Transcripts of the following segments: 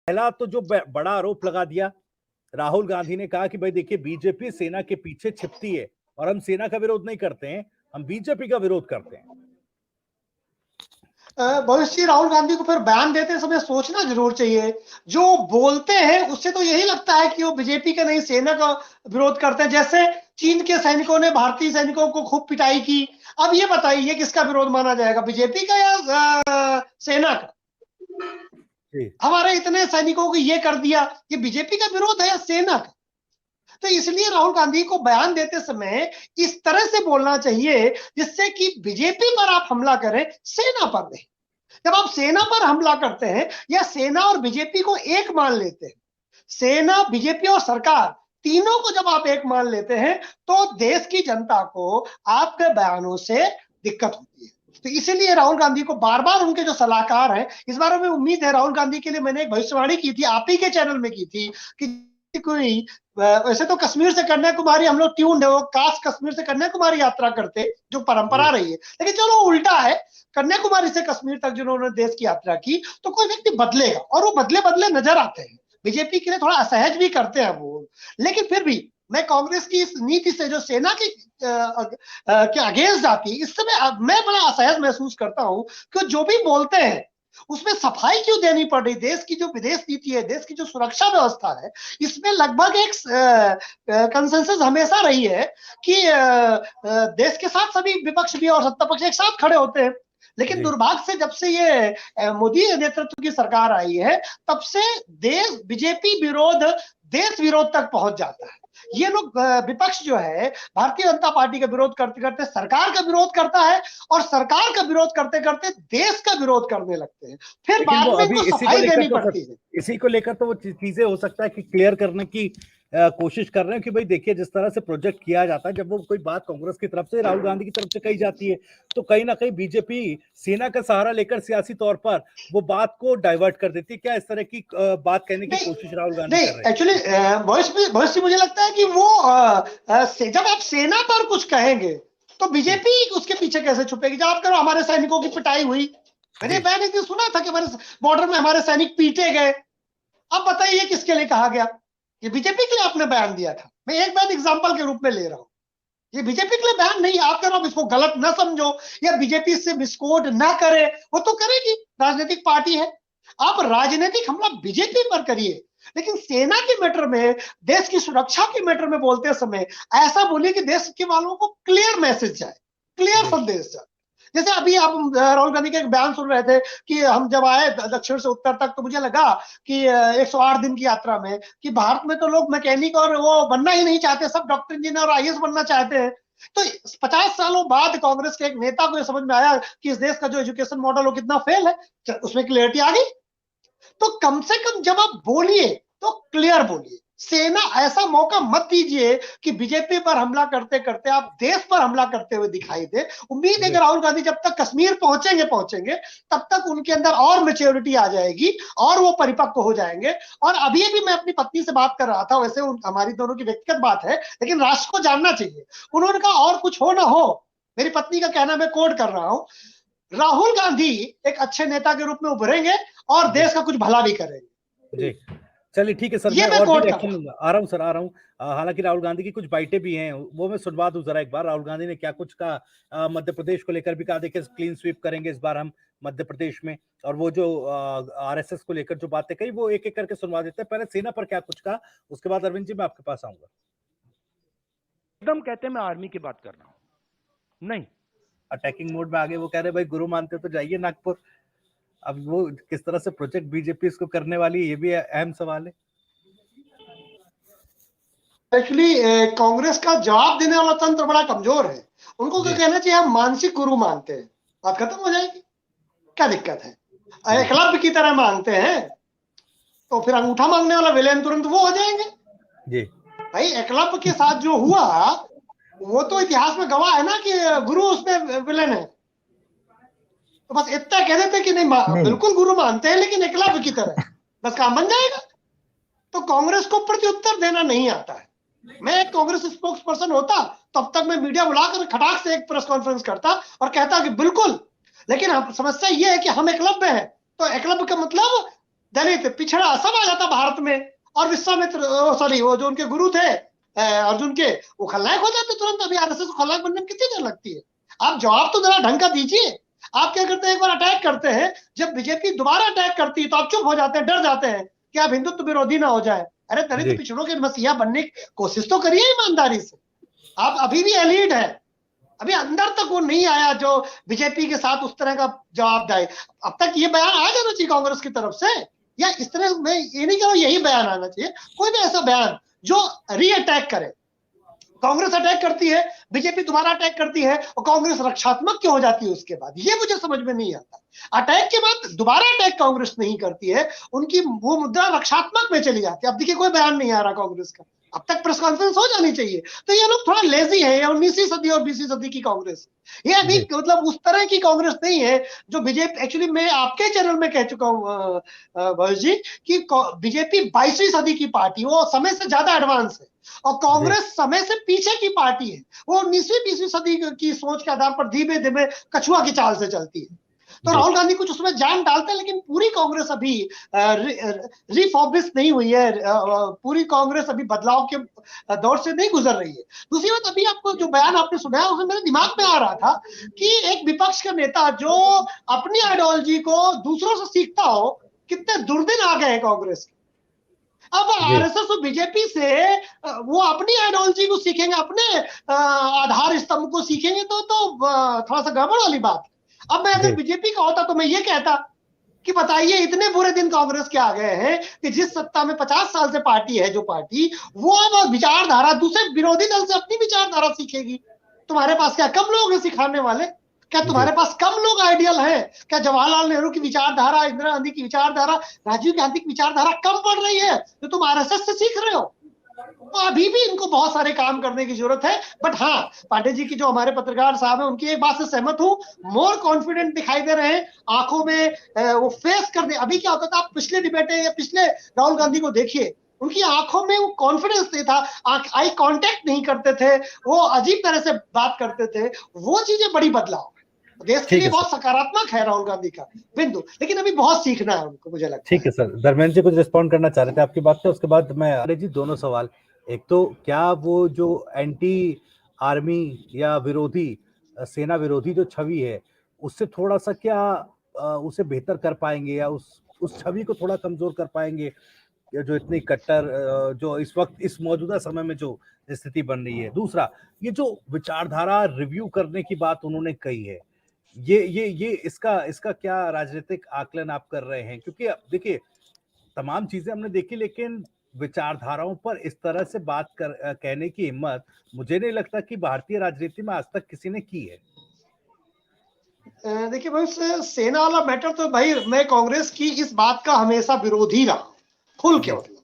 पहला तो जो बड़ा आरोप लगा दिया, राहुल गांधी ने कहा कि भाई देखिए बीजेपी सेना के पीछे छिपती है और हम सेना का विरोध नहीं करते हैं, हम बीजेपी का विरोध करते हैं। भविष्य राहुल गांधी को फिर बयान देते समय सोचना जरूर चाहिए। जो बोलते हैं उससे तो यही लगता है कि वो बीजेपी का नहीं सेना का विरोध करते हैं। जैसे चीन के सैनिकों ने भारतीय सैनिकों को खूब पिटाई की। अब ये बताइए किसका विरोध माना जाएगा, बीजेपी का या सेना का? हमारे इतने सैनिकों को ये कर दिया, ये बीजेपी का विरोध है या सेना का? तो इसलिए राहुल गांधी को बयान देते समय इस तरह से बोलना चाहिए जिससे कि बीजेपी पर आप हमला करें, सेना पर नहीं। जब आप सेना पर हमला करते हैं या सेना और बीजेपी को एक मान लेते हैं, सेना, बीजेपी और सरकार तीनों को जब आप एक मान लेते हैं तो देश की जनता को आपके बयानों से दिक्कत होती है। तो इसीलिए राहुल गांधी को बार बार उनके जो सलाहकार हैं, इस बारे में उम्मीद है राहुल गांधी के लिए मैंने एक भविष्यवाणी की थी, आप ही के चैनल में की थी कि कोई वैसे तो कश्मीर से कन्याकुमारी हम लोग ट्यून्ड है, वो काश कश्मीर से कन्याकुमारी यात्रा करते जो परंपरा रही है, लेकिन चलो उल्टा है, कन्याकुमारी से कश्मीर तक जिन्होंने देश की यात्रा की तो कोई व्यक्ति बदलेगा और वो बदले बदले नजर आते हैं। बीजेपी के लिए थोड़ा असहज भी करते हैं वो, लेकिन फिर भी मैं कांग्रेस की इस नीति से जो सेना की के अगेंस्ट जाती है, इस समय मैं बड़ा असहज महसूस करता हूं कि जो भी बोलते हैं उसमें सफाई क्यों देनी पड़ रही। देश की जो विदेश नीति है, देश की जो सुरक्षा व्यवस्था है, इसमें लगभग एक कंसेंसस हमेशा रही है कि देश के साथ सभी विपक्ष भी और सत्ता पक्ष एक साथ खड़े होते हैं। लेकिन दुर्भाग्य से जब से ये मोदी नेतृत्व की सरकार आई है तब से देश बीजेपी विरोध देश विरोध तक पहुंच जाता है। ये लोग विपक्ष जो है भारतीय जनता पार्टी का विरोध करते करते सरकार का विरोध करता है और सरकार का विरोध करते करते देश का विरोध करने लगते हैं, फिर बाद में इनको सफाई देनी पड़ती है। इसी को लेकर तो वो चीजें हो सकता है कि क्लियर करने की कोशिश कर रहे हैं कि भाई देखिए जिस तरह से प्रोजेक्ट किया जाता है, जब वो कोई बात कांग्रेस की तरफ से राहुल गांधी की तरफ से कही जाती है तो कहीं ना कहीं बीजेपी सेना का सहारा लेकर सियासी तौर पर वो बात को डाइवर्ट कर देती है। क्या इस तरह की बात कहने की कोशिश राहुल गांधी कर रहे हैं? एक्चुअली भविष्य मुझे लगता है कि वो जब आप सेना पर कुछ कहेंगे तो बीजेपी उसके पीछे कैसे छुपेगी। जब आप करो हमारे सैनिकों की पिटाई हुई, मैंने एक दिन सुना था कि हमारे बॉर्डर में हमारे सैनिक पीटे गए। अब बताइए किसके लिए कहा गया? ये बीजेपी के लिए आपने बयान दिया था। मैं एक बार एग्जांपल के रूप में ले रहा हूं, ये बीजेपी के लिए बयान नहीं। आप करो इसको गलत ना समझो या बीजेपी से मिसकोट ना करे, वो तो करेगी, राजनीतिक पार्टी है। आप राजनीतिक हमला बीजेपी पर करिए, लेकिन सेना के मैटर में, देश की सुरक्षा के मैटर में बोलते समय ऐसा बोलिए कि देश के वालों को क्लियर मैसेज जाए, क्लियर संदेश जाए। जैसे अभी आप राहुल गांधी का एक बयान सुन रहे थे कि हम जब आए दक्षिण से उत्तर तक तो मुझे लगा कि 108 दिन की यात्रा में कि भारत में तो लोग मैकेनिक और वो बनना ही नहीं चाहते, सब डॉक्टर इंजीनियर और आईएएस बनना चाहते हैं। तो 50 सालों बाद कांग्रेस के एक नेता को यह समझ में आया कि इस देश का जो एजुकेशन मॉडल वो कितना फेल है, उसमें क्लियरिटी आ गई। तो कम से कम जब आप बोलिए तो क्लियर बोलिए। सेना ऐसा मौका मत दीजिए कि बीजेपी पर हमला करते करते आप देश पर हमला करते हुए दिखाई दे। उम्मीद है कि राहुल गांधी जब तक कश्मीर पहुंचेंगे तब तक उनके अंदर और मैच्योरिटी आ जाएगी और वो परिपक्व हो जाएंगे। और अभी भी मैं अपनी पत्नी से बात कर रहा था, वैसे हमारी दोनों की व्यक्तिगत बात है लेकिन राष्ट्र को जानना चाहिए। उन्होंने कहा और कुछ हो ना हो, मेरी पत्नी का कहना मैं कोट कर रहा हूं, राहुल गांधी एक अच्छे नेता के रूप में उभरेंगे और देश का कुछ भला भी करेंगे। चलिए ठीक है सर, मैं और भी रिएक्शन लूंगा। आ रहा हूँ सर, आ रहा हूँ। हालांकि राहुल गांधी की कुछ बाइटें भी हैं, वो मैं सुनवा दूं जरा एक बार। राहुल गांधी ने क्या कुछ कहा, मध्य प्रदेश को लेकर भी कहा देखिए क्लीन स्वीप करेंगे इस बार हम मध्य प्रदेश में, और वो जो आरएसएस को लेकर जो बातें कही वो एक एक करके सुनवा देते हैं। पहले सेना पर क्या कुछ कहा, उसके बाद अरविंद जी मैं आपके पास आऊंगा। एकदम कहते मैं आर्मी की बात कर रहा हूं, नहीं अटैकिंग मोड में आगे वो कह रहे भाई गुरु मानते तो जाइए नागपुर। अब वो किस तरह से प्रोजेक्ट बीजेपी इसको करने वाली है, ये भी अहम सवाल है। एक्चुअली कांग्रेस का जवाब देने वाला तंत्र बड़ा कमजोर है। उनको क्या कहना चाहिए, हम मानसिक गुरु मानते हैं, बात खत्म हो जाएगी। क्या दिक्कत है? एकलव्य की तरह मांगते हैं तो फिर अंगूठा मांगने वाला विलेन तुरंत वो हो जाएंगे जी। भाई एकलव्य के साथ जो हुआ वो तो इतिहास में गवाह है ना कि गुरु उसमें विलेन है। तो बस इतना कह देते कि नहीं बिल्कुल गुरु मानते हैं लेकिन एकलव्य की तरह, बस काम बन जाएगा। तो कांग्रेस को प्रत्युत्तर देना नहीं आता है। मैं एक कांग्रेस स्पोक्स पर्सन होता तब तक मैं मीडिया बुलाकर खटाक से एक प्रेस कॉन्फ्रेंस करता और कहता कि बिल्कुल, लेकिन समस्या ये है कि हम एकलव्य हैं। तो एकलव्य का मतलब दलित, पिछड़ा सब आ जाता भारत में। और विश्वामित्र, सॉरी, वो जो उनके गुरु थे अर्जुन के, वो खलनायक हो जाते तुरंत। अभी आरएसएस को खलनायक बनने में कितनी देर लगती है? आप जवाब तो जरा ढंग का दीजिए। आप क्या करते हैं, एक बार अटैक करते हैं, जब बीजेपी दोबारा अटैक करती है तो आप चुप हो जाते हैं, डर जाते हैं कि आप हिंदुत्व विरोधी ना हो जाए। अरे दलित पिछड़ों के मसीहा बनने की कोशिश तो करिए ईमानदारी से। आप अभी भी एलीट है, अभी अंदर तक वो नहीं आया जो बीजेपी के साथ उस तरह का जवाब दे। अब तक ये बयान आ जाना चाहिए कांग्रेस की तरफ से, या इस तरह, मैं ये नहीं कह रहा हूं यही बयान आना चाहिए, कोई भी ऐसा बयान जो री अटैक करे। कांग्रेस अटैक करती है, बीजेपी दोबारा अटैक करती है, और कांग्रेस रक्षात्मक क्यों हो जाती है उसके बाद, ये मुझे समझ में नहीं आता। अटैक के बाद दोबारा अटैक कांग्रेस नहीं करती है, उनकी वो मुद्रा रक्षात्मक में चली जाती है। अब देखिए कोई बयान नहीं आ रहा कांग्रेस का, अब तक प्रेस कॉन्फ्रेंस हो जानी चाहिए। तो ये लोग थोड़ा लेजी है, ये 19वीं सदी और 20वीं सदी की कांग्रेस, ये अभी मतलब उस तरह की कांग्रेस नहीं है जो बीजेपी। एक्चुअली मैं आपके चैनल में कह चुका हूँ भैया जी कि बीजेपी 22वीं सदी की पार्टी, वो समय से ज्यादा एडवांस है, और कांग्रेस समय से पीछे की पार्टी है। वो 19वीं 20वीं सदी की सोच के आधार पर धीमे धीमे कछुआ की चाल से चलती है। तो राहुल गांधी कुछ उसमें जान डालते हैं, लेकिन पूरी कांग्रेस अभी रिफॉर्मिस्ट नहीं हुई है। पूरी कांग्रेस अभी बदलाव के दौर से नहीं गुजर रही है। दूसरी बात, अभी आपको जो बयान आपने सुनाया उसमें मेरे दिमाग में आ रहा था कि एक विपक्ष का नेता जो अपनी आइडियोलॉजी को दूसरों से सीखता हो, कितने दुर्दिन आ गए कांग्रेस के। अब आरएसएस और बीजेपी से वो अपनी आइडियोलॉजी को सीखेंगे, अपने आधार स्तंभ को सीखेंगे, तो थोड़ा सा गड़बड़ वाली बात। अब मैं अगर बीजेपी का होता तो मैं ये कहता कि बताइए इतने बुरे दिन कांग्रेस के आ गए हैं कि जिस सत्ता में 50 साल से पार्टी है, जो पार्टी वो अब विचारधारा दूसरे विरोधी दल से अपनी विचारधारा सीखेगी। तुम्हारे पास क्या कम लोग हैं सिखाने वाले? क्या तुम्हारे पास कम लोग आइडियल हैं? क्या जवाहरलाल नेहरू की विचारधारा, इंदिरा गांधी की विचारधारा, राजीव गांधी की विचारधारा कम पड़ रही है जो तुम आरएसएस से सीख रहे हो? तो अभी भी इनको बहुत सारे काम करने की जरूरत है। बट हाँ, पांडे जी की जो हमारे पत्रकार साहब है, उनकी एक बात से सहमत हूं, मोर कॉन्फिडेंट दिखाई दे रहे हैं, आंखों में वो फेस करने। अभी क्या होता था, आप पिछले डिबेटे या पिछले राहुल गांधी को देखिए, उनकी आंखों में वो कॉन्फिडेंस नहीं था, आई कांटेक्ट नहीं करते थे, वो अजीब तरह से बात करते थे। वो चीजें बड़ी बदलाव देश के लिए बहुत सकारात्मक है राहुल गांधी का बिंदु, लेकिन अभी बहुत सीखना है उनको, मुझे लगता है। ठीक है सर, धर्मेंद्र जी कुछ रिस्पॉन्ड करना चाह रहे थे आपकी बात पे, उसके बाद मैं। अरे जी, दोनों सवाल। एक तो क्या वो जो एंटी आर्मी या विरोधी, सेना विरोधी जो छवि है, उससे थोड़ा सा क्या उसे बेहतर कर पाएंगे, या उस छवि को थोड़ा कमजोर कर पाएंगे, या जो इतनी कट्टर जो इस वक्त इस मौजूदा समय में जो स्थिति बन रही है। दूसरा, ये जो विचारधारा रिव्यू करने की बात उन्होंने कही है, ये इसका क्या राजनीतिक आकलन आप कर रहे हैं? क्योंकि देखिए, तमाम चीजें हमने देखी, लेकिन विचारधाराओं पर इस तरह से बात कहने की हिम्मत मुझे नहीं लगता कि भारतीय राजनीति में आज तक किसी ने की है। देखिए भाई, सेना वाला मैटर तो भाई मैं कांग्रेस की इस बात का हमेशा विरोधी रहा, खुल के। मतलब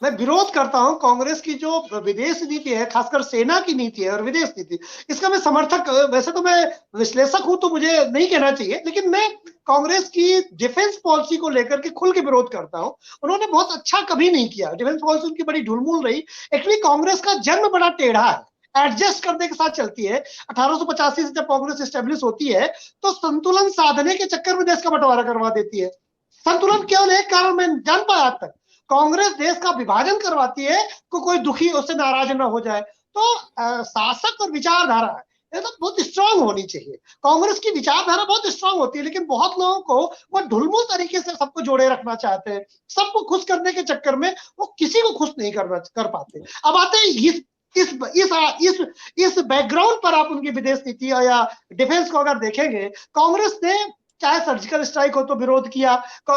मैं विरोध करता हूं कांग्रेस की जो विदेश नीति है, खासकर सेना की नीति है और विदेश नीति, इसका मैं समर्थक, वैसे तो मैं विश्लेषक हूं तो मुझे नहीं कहना चाहिए, लेकिन मैं कांग्रेस की डिफेंस पॉलिसी को लेकर के खुल के विरोध करता हूं। उन्होंने बहुत अच्छा कभी नहीं किया, डिफेंस पॉलिसी उनकी बड़ी ढुलमुल रही। एक्चुअली कांग्रेस का जन्म बड़ा टेढ़ा है, एडजस्ट करने के साथ चलती है। 1885 से जब कांग्रेस एस्टेब्लिश होती है तो संतुलन साधने के चक्कर में देश का बंटवारा करवा देती है। संतुलन केवल एक कारण मैं जान पाया आज तक, कांग्रेस देश का विभाजन करवाती है को कोई दुखी उससे नाराज ना हो जाए। तो शासक और विचारधारा ये तो बहुत स्ट्रांग होनी चाहिए। कांग्रेस की विचारधारा बहुत स्ट्रांग होती है, लेकिन बहुत लोगों को वो ढुलमुल तरीके से सबको जोड़े रखना चाहते हैं। सबको खुश करने के चक्कर में वो किसी को खुश नहीं कर पाते। अब आते हैं इस बैकग्राउंड पर आप उनकी विदेश नीति या डिफेंस को अगर देखेंगे, कांग्रेस ने चाहे सर्जिकल स्ट्राइक हो तो विरोध किया,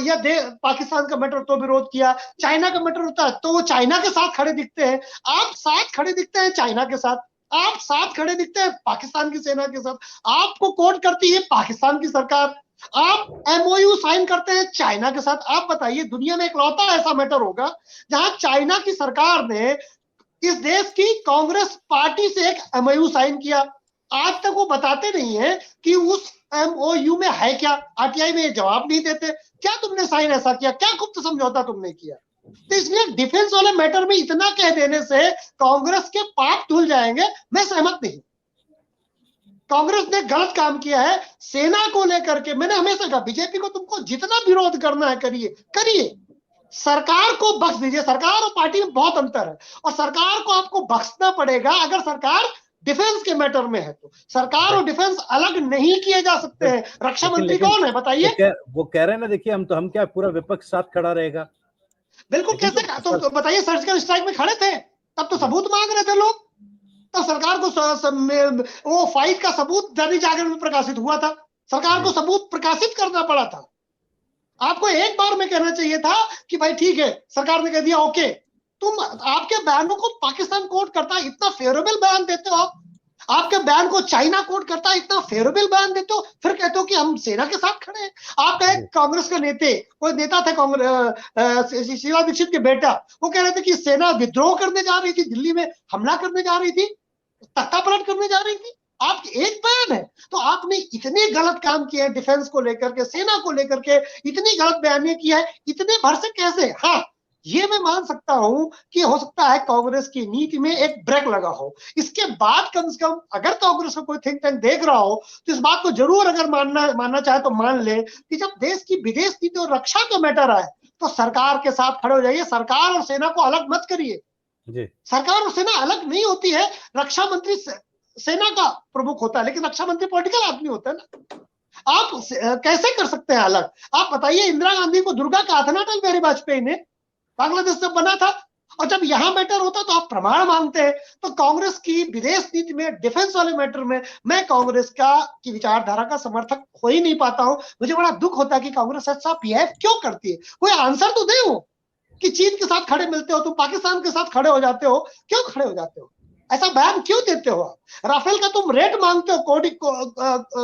या पाकिस्तान का मैटर तो विरोध किया, चाइना का मैटर होता है तो वो चाइना के साथ खड़े दिखते हैं। आप साथ खड़े दिखते हैं चाइना के साथ, आप साथ खड़े दिखते हैं पाकिस्तान की सेना के साथ, आपको कोर्ट करती है पाकिस्तान की सरकार, आप एमओयू साइन करते हैं चाइना के साथ। आप बताइए, दुनिया में इकलौता ऐसा मैटर होगा जहां चाइना की सरकार ने इस देश की कांग्रेस पार्टी से एक एमओयू साइन किया। आज तक वो बताते नहीं है कि उस एमओयू में है क्या। आरटीआई में जवाब नहीं देते, क्या तुमने साइन ऐसा किया, क्या गुप्त समझौता तुमने किया। तो इसलिए डिफेंस वाले मैटर में इतना कह देने से कांग्रेस के पाप धुल जाएंगे, मैं सहमत नहीं। कांग्रेस ने गलत काम किया है सेना को लेकर के। मैंने हमेशा कहा बीजेपी को तुमको जितना विरोध करना है करिए, सरकार को बख्श दीजिए। सरकार और पार्टी में बहुत अंतर है, और सरकार को आपको बख्शना पड़ेगा अगर सरकार डिफेंस के मैटर में है। तो सरकार और डिफेंस अलग नहीं किए जा सकते हैं। रक्षा मंत्री कौन है बताइए? वो कह रहे हैं ना, देखिए हम क्या पूरा विपक्ष साथ खड़ा रहेगा। बिल्कुल, कैसे? तो बताइए, सर्जिकल स्ट्राइक में खड़े थे तब तो सबूत मांग रहे थे लोग, तब सरकार को वो फाइट का सबूत दैनिक जागरण में प्रकाशित हुआ था, सरकार को सबूत प्रकाशित करना पड़ा था। आपको एक बार में कहना चाहिए था कि भाई ठीक है, सरकार ने कह दिया ओके। तुम आपके बयानों को पाकिस्तान कोर्ट करता है, इतना फेवरेबल बयान देते हो आप। आपके बयान को चाइना कोर्ट करता है, इतना फेवरेबल बयान देते हो, फिर कहते हो कि हम सेना के साथ खड़े हैं। आप कहे कांग्रेस के कोई नेता थे, कांग्रेस शीला दीक्षित के बेटा, वो कह रहे थे कि सेना विद्रोह करने जा रही थी, दिल्ली में हमला करने जा रही थी, तख्ता पलट करने जा रही थी। आप एक बयान है तो आपने इतने गलत काम किए हैं, डिफेंस को लेकर के, सेना को लेकर के इतनी गलत बयानियां की है, इतने भर से कैसे? हाँ, ये मैं मान सकता हूं कि हो सकता है कांग्रेस की नीति में एक ब्रेक लगा हो। इसके बाद कम से कम अगर कांग्रेस का कोई थिंक टैंक देख रहा हो तो इस बात को जरूर अगर मानना चाहे तो मान ले कि जब देश की विदेश नीति और रक्षा का मैटर आए तो सरकार के साथ खड़े हो जाइए। सरकार और सेना को अलग मत करिए। सरकार और सेना अलग नहीं होती है। रक्षा मंत्री सेना का प्रमुख होता है, लेकिन रक्षा मंत्री पॉलिटिकल आदमी होता है ना। आप कैसे कर सकते हैं अलग? आप बताइए, इंदिरा गांधी को दुर्गा कहा था ना अटल बिहारी वाजपेयी ने, बांग्लादेश जब बना था, और जब यहां मैटर होता तो आप प्रमाण मांगते हैं। तो कांग्रेस की विदेश नीति में, डिफेंस वाले मैटर में मैं कांग्रेस की विचारधारा का समर्थक हो ही नहीं पाता हूं। मुझे बड़ा दुख होता है कि कांग्रेस ऐसा बिहेव क्यों करती है। कोई आंसर तो दे वो कि चीन के साथ खड़े मिलते हो, तुम पाकिस्तान के साथ खड़े हो जाते हो, क्यों खड़े हो जाते हो? ऐसा बयान क्यों देते हो? राफेल का तुम रेट मांगते हो,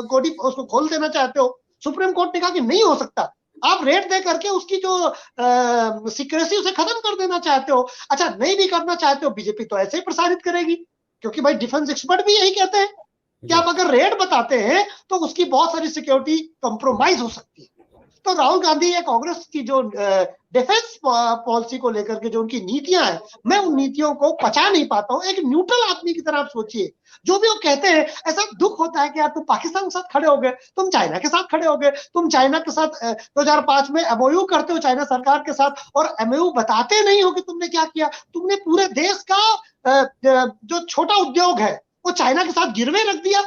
कोडी उसको खोल देना चाहते हो, सुप्रीम कोर्ट ने कहा कि नहीं हो सकता। आप रेट दे करके उसकी जो सिक्रेसी उसे खत्म कर देना चाहते हो। अच्छा, नहीं भी करना चाहते हो, बीजेपी तो ऐसे ही प्रसारित करेगी, क्योंकि भाई डिफेंस एक्सपर्ट भी यही कहते हैं कि आप अगर रेट बताते हैं तो उसकी बहुत सारी सिक्योरिटी कंप्रोमाइज हो सकती है। तो राहुल गांधी या कांग्रेस की जो डिफेंस पॉलिसी को लेकर के जो उनकी नीतियां हैं, मैं उन नीतियों को पचा नहीं पाता हूं। एक न्यूट्रल आदमी की तरह आप सोचिए, जो भी वो कहते हैं। ऐसा दुख होता है कि यार तुम पाकिस्तान के साथ खड़े हो गए, तुम चाइना के साथ खड़े हो गए, तुम चाइना के साथ 2005 में एमओयू करते हो चाइना सरकार के साथ, और एमओयू बताते नहीं हो कि तुमने क्या किया। तुमने पूरे देश का जो छोटा उद्योग है वो चाइना के साथ गिरवे रख दिया।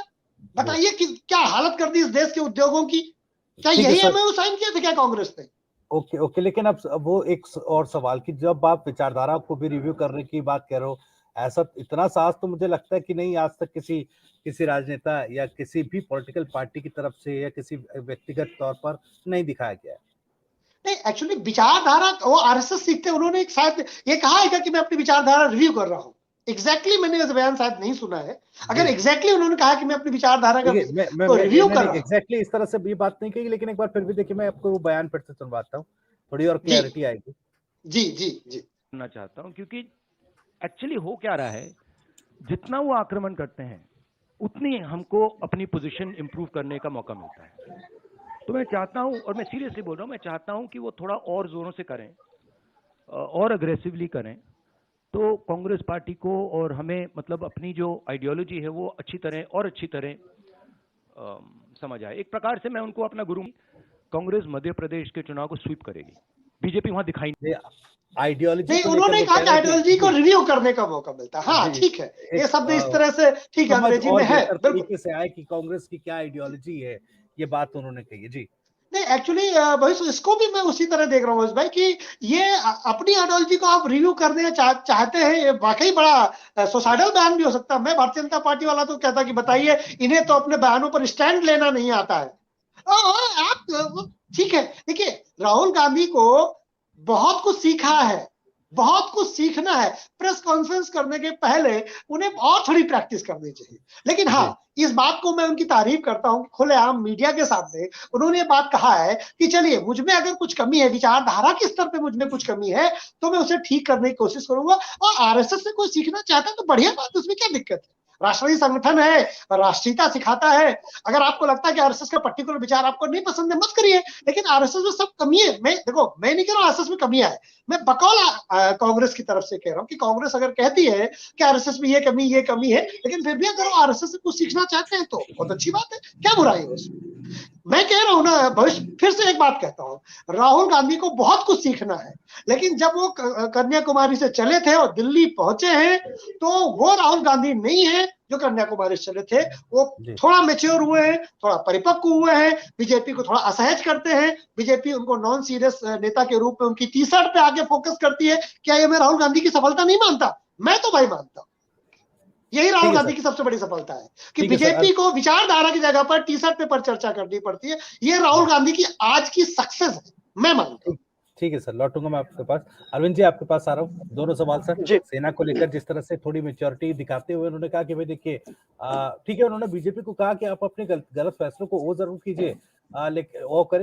बताइए कि क्या हालत कर दी इस देश के उद्योगों की। क्या यही एमओयू साइन किए थे क्या कांग्रेस ने? ओके, लेकिन अब वो एक और सवाल कि जब आप विचारधारा को भी रिव्यू करने की बात कर रहे हो, ऐसा इतना साहस तो मुझे लगता है कि नहीं आज तक किसी राजनेता या किसी भी पॉलिटिकल पार्टी की तरफ से या किसी व्यक्तिगत तौर पर नहीं दिखाया गया है। नहीं, एक्चुअली विचारधारा वो आरएसएस सीखते, उन्होंने एक शायद ये कहा है कि मैं अपनी विचारधारा रिव्यू कर रहा हूँ। एग्जैक्टली मैंने इस बयान शायद नहीं सुना है। अगर एग्जैक्टली उन्होंने कहा कि मैं अपनी विचारधारा का रिव्यू कर रहा हूं, एग्जैक्टली इस तरह से ये बात नहीं कही, लेकिन एक बार फिर भी देखिए मैं आपको वो बयान फिर से सुनवाता हूँ, थोड़ी और क्लैरिटी आएगी। जी जी जी सुनना चाहता हूँ, क्योंकि एक्चुअली हो क्या रहा है, जितना वो आक्रमण करते हैं उतनी हमको अपनी पोजीशन इंप्रूव करने का मौका मिलता है। तो मैं चाहता हूं, और मैं सीरियसली बोल रहा हूं, मैं चाहता हूं कि वो थोड़ा और जोरों से करें और अग्रेसिवली करें, तो कांग्रेस पार्टी को और हमें मतलब अपनी जो आइडियोलॉजी है वो अच्छी तरह समझ आए। एक प्रकार से मैं उनको अपना गुरु, कांग्रेस मध्य प्रदेश के चुनाव को स्वीप करेगी, बीजेपी वहां दिखाई नहीं। आइडियोलॉजी नहीं, उन्होंने कहा कि आइडियोलॉजी को रिव्यू करने का मौका मिलता है। हाँ ठीक है, ये शब्द इस तरह से ठीक है, अंग्रेजी में है, तरीके से आए कि कांग्रेस की क्या आइडियोलॉजी है, ये बात उन्होंने कही है। जी नहीं, एक्चुअली भाई इसको भी मैं उसी तरह देख रहा हूँ भाई कि ये अपनी आइडियोलॉजी को आप रिव्यू करने चाहते हैं, ये वाकई बड़ा सुसाइडल बयान भी हो सकता है। मैं भारतीय जनता पार्टी वाला तो कहता कि बताइए, इन्हें तो अपने बयानों पर स्टैंड लेना नहीं आता है। आप ठीक है, देखिए राहुल गांधी को बहुत कुछ सीखा है, बहुत कुछ सीखना है। प्रेस कॉन्फ्रेंस करने के पहले उन्हें और थोड़ी प्रैक्टिस करनी चाहिए। लेकिन हाँ, इस बात को मैं उनकी तारीफ करता हूं कि खुलेआम मीडिया के सामने उन्होंने ये बात कहा है कि चलिए मुझ में अगर कुछ कमी है, विचारधारा के स्तर पे मुझ में कुछ कमी है, तो मैं उसे ठीक करने की कोशिश करूंगा। और आरएसएस से कोई सीखना चाहता है तो बढ़िया बात, उसमें क्या दिक्कत है। राष्ट्रीय संगठन है, राष्ट्रीयता सिखाता है। अगर आपको लगता है कि आरएसएस का पर्टिकुलर विचार आपको नहीं पसंद है, मत करिए। लेकिन आरएसएस में सब कमी है। मैं नहीं कह रहा हूं आरएसएस में कमियां है, मैं बकौल कांग्रेस की तरफ से कह रहा हूं कि कांग्रेस अगर कहती है कि आरएसएस में ये कमी है, लेकिन फिर भी अगर आरएसएस से कुछ सीखना चाहते हैं तो बहुत अच्छी बात है, क्या बुराई है उसमें। मैं कह रहा हूं ना, भविष्य, फिर से एक बात कहता हूं, राहुल गांधी को बहुत कुछ सीखना है, लेकिन जब वो कन्याकुमारी से चले थे और दिल्ली पहुंचे हैं, तो वो राहुल गांधी नहीं है जो कन्याकुमारी से चले थे। वो थोड़ा मैच्योर हुए हैं, थोड़ा परिपक्व हुए हैं, बीजेपी को थोड़ा असहज करते हैं, बीजेपी उनको नॉन सीरियस नेता के रूप में उनकी टी शर्ट पे आके फोकस करती है। क्या ये मैं राहुल गांधी की सफलता नहीं मानता? मैं तो भाई मानता हूं, यही राहुल गांधी की सबसे बड़ी सफलता है कि बीजेपी को विचारधारा की जगह पर टी शर्ट पेपर चर्चा करनी पड़ती है। ये राहुल गांधी की आज की सक्सेस है, मैं मानता हूँ। ठीक है सर, लौटूंगा मैं आपके पास। अरविंद जी आपके पास आ रहा हूँ, दोनों सवाल सर। सेना को लेकर जिस तरह से थोड़ी मेच्योरिटी दिखाते हुए उन्होंने कहा कि भाई देखिए ठीक है, उन्होंने बीजेपी को कहा कि आप अपने गलत फैसलों को वो जरूर कीजिए, लेकिन वो करें